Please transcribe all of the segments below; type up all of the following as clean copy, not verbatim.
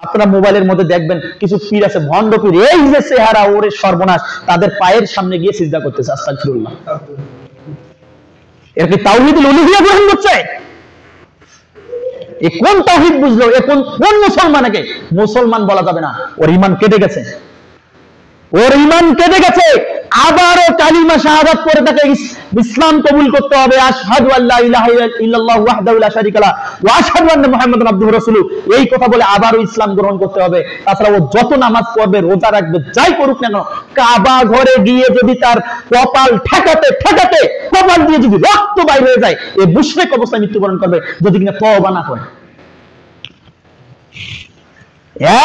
আপনারা মোবাইলের মধ্যে দেখবেন কিছু পীর আছে, ভণ্ড পীর, এই যে চেহারা, ওরে সর্বনাশ, তাদের পায়ের সামনে গিয়ে সিজদা করতেছে। আস্তাগফিরুল্লাহ। এর কি তাওহীদুল উলুহিয়া গ্রহণ করছে? এ কোন তাওহীদ বুঝলো? এ কোন মুসলমান? একে মুসলমান বলা যাবে না, ওর ঈমান কেটে গেছে, ওর ঈমান কেটে গেছে। আবারও কালিমা শাহাদাত পড়ে তাকে ইসলাম কবুল করতে হবে। আশহাদু আল্লা ইলাহা ইল্লাল্লাহু ওয়াহদাহু লা শারীকা লাহু ওয়া আশহাদু আন্না মুহাম্মাদান আবদুহু ওয়া রাসূলুহু, এই কথা বলে আবারও ইসলাম গ্রহণ করতে হবে। তাছাড়া ও যত নামাজ পড়বে, রোজা রাখবে, যাই করুক না কেন, কাবা ঘরে গিয়ে যদি তার কপাল ঠেকাতে ঠেকাতে কপাল দিয়ে যদি রক্ত বাইরে হয়ে যায়, এই মুশরিক অবস্থায় মৃত্যুবরণ করবে, যদি কিনা তওবা না করে।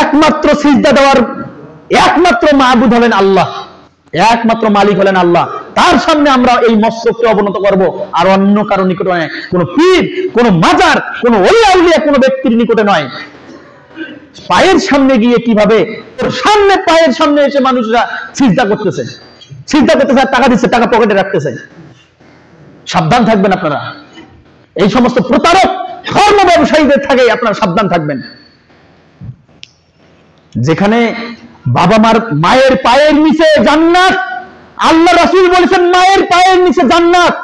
একমাত্র সিজদা দেওয়ার একমাত্র মাবুদ হলেন আল্লাহ, একমাত্র মালিক হলেন আল্লাহ। তার সামনে আমরা এই মস্তককে অবনত করব, আর অন্য কারো নিকটে নয়, কোন পীর, কোন মাজার, কোন ওলিয়া উলিয়া কোন ব্যক্তির নিকটে নয়। পায়ের সামনে গিয়ে কিভাবে সামনে, পায়ের সামনে এসে মানুষরা সিজদা করতেছে, সিজদা করতেছে, আর টাকা দিচ্ছে, টাকা পকেটে রাখতেছে। সাবধান থাকবেন আপনারা, এই সমস্ত প্রতারক ধর্ম ব্যবসায়ীদের থেকে আপনারা সাবধান থাকবেন। যেখানে বাবা মার, মায়ের পায়ের নিচে জান্নাত, আল্লাহ রাসূল বলেছেন মায়ের পায়ের নিচে জান্নাত,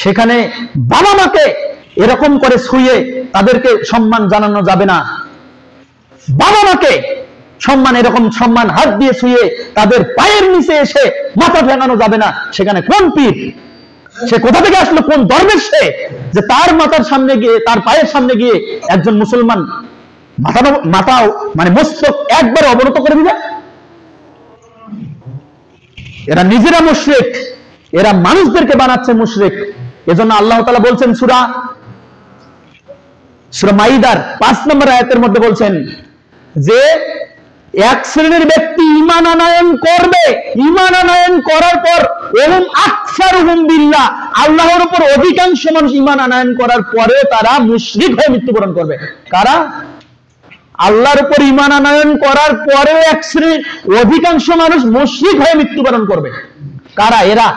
সেখানে বাবা মাকে এরকম করে ছুঁয়ে তাদেরকে সম্মান জানানো যাবে না। বাবা মাকে সম্মান, এরকম সম্মান হাত দিয়ে ছুঁয়ে তাদের পায়ের নিচে এসে মাথা ভেঙানো যাবে না। সেখানে কোন পীর, সে কোথা থেকে আসলো, কোন দরবেশ সে, যে তার মাথার সামনে গিয়ে, তার পায়ের সামনে গিয়ে একজন মুসলমান মাথাও মানে মস্তক একবার অবনত করে দিবে? এরা নিজেরা মুশরিক, এরা মানুষদেরকে বানাচ্ছে মুশরিক। এজন্য আল্লাহ তাআলা বলছেন সূরা মাইদার 5 নম্বর আয়াতের মধ্যে বলছেন যে এক শ্রেণীর ব্যক্তি ঈমান আনয়ন করবে, ঈমান আনয়ন করার পর এবং আকসারুহুম বিল্লাহ, আল্লাহর উপর অধিকাংশ মানুষ ঈমান আনয়ন করার পরেও তারা মুশরিক হয়ে মৃত্যুবরণ করবে। কারা? আল্লাহর উপর ঈমান আনয়ন করার পরেও এক শ্রেণীর অধিকাংশ মানুষ মুশরিক হয়ে মৃত্যুবরণ করবে। কারা? এরা,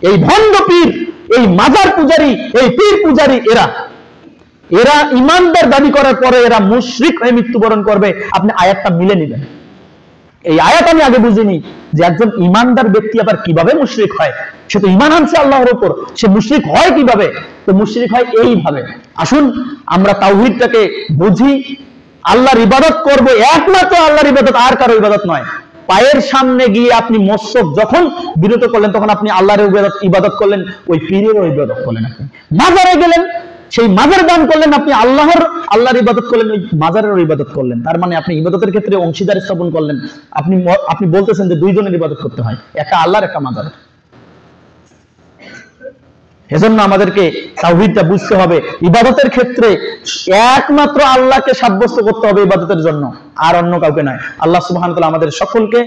এই ভণ্ড পীর, এই মাজার পূজারী, এই পীর পূজারী, এরা ঈমানদার দাবি করার পরে এরা মুশরিক হয়ে মৃত্যুবরণ করবে। আপনি আয়াতটা মিলে নেবেন। এই আয়াত আমি আগে বুঝিনি যে একজন ঈমানদার ব্যক্তি আবার কিভাবে মুশরিক হয়। সে তো ঈমান আনছে আল্লাহর উপর, সে মুশরিক হয় কিভাবে? তো মুশরিক হয় এইভাবে। আসুন আমরা তাওহীদটাকে বুঝি, আল্লাহর ইবাদত করব, একমাত্র আল্লাহর ইবাদত, আর কারো ইবাদত নয়। পায়ের সামনে গিয়ে আপনি মস্তক যখন বিরত করলেন, তখন আপনি আল্লাহর ইবাদত করলেন, ওই পীরেরও ইবাদত করলেন। আপনি মাজারে গেলেন, সেই মাজার দান করলেন, আপনি আল্লাহর ইবাদত করলেন, ওই মাজারেরও ইবাদত করলেন। তার মানে আপনি ইবাদতের ক্ষেত্রে অংশীদার স্থাপন করলেন। আপনি বলতেছেন যে দুইজনের ইবাদত করতে হয়, একটা আল্লাহর, একটা মাজার। এজন্য আমাদেরকে তাওহীদটা বুঝতে হবে। ইবাদতের ক্ষেত্রে একমাত্র আল্লাহকে সাব্যস্ত করতে হবে ইবাদতের জন্য, আর অন্য কাউকে নয়। আল্লাহ সুবহানাহু ওয়া তাআলা আমাদের সকলকে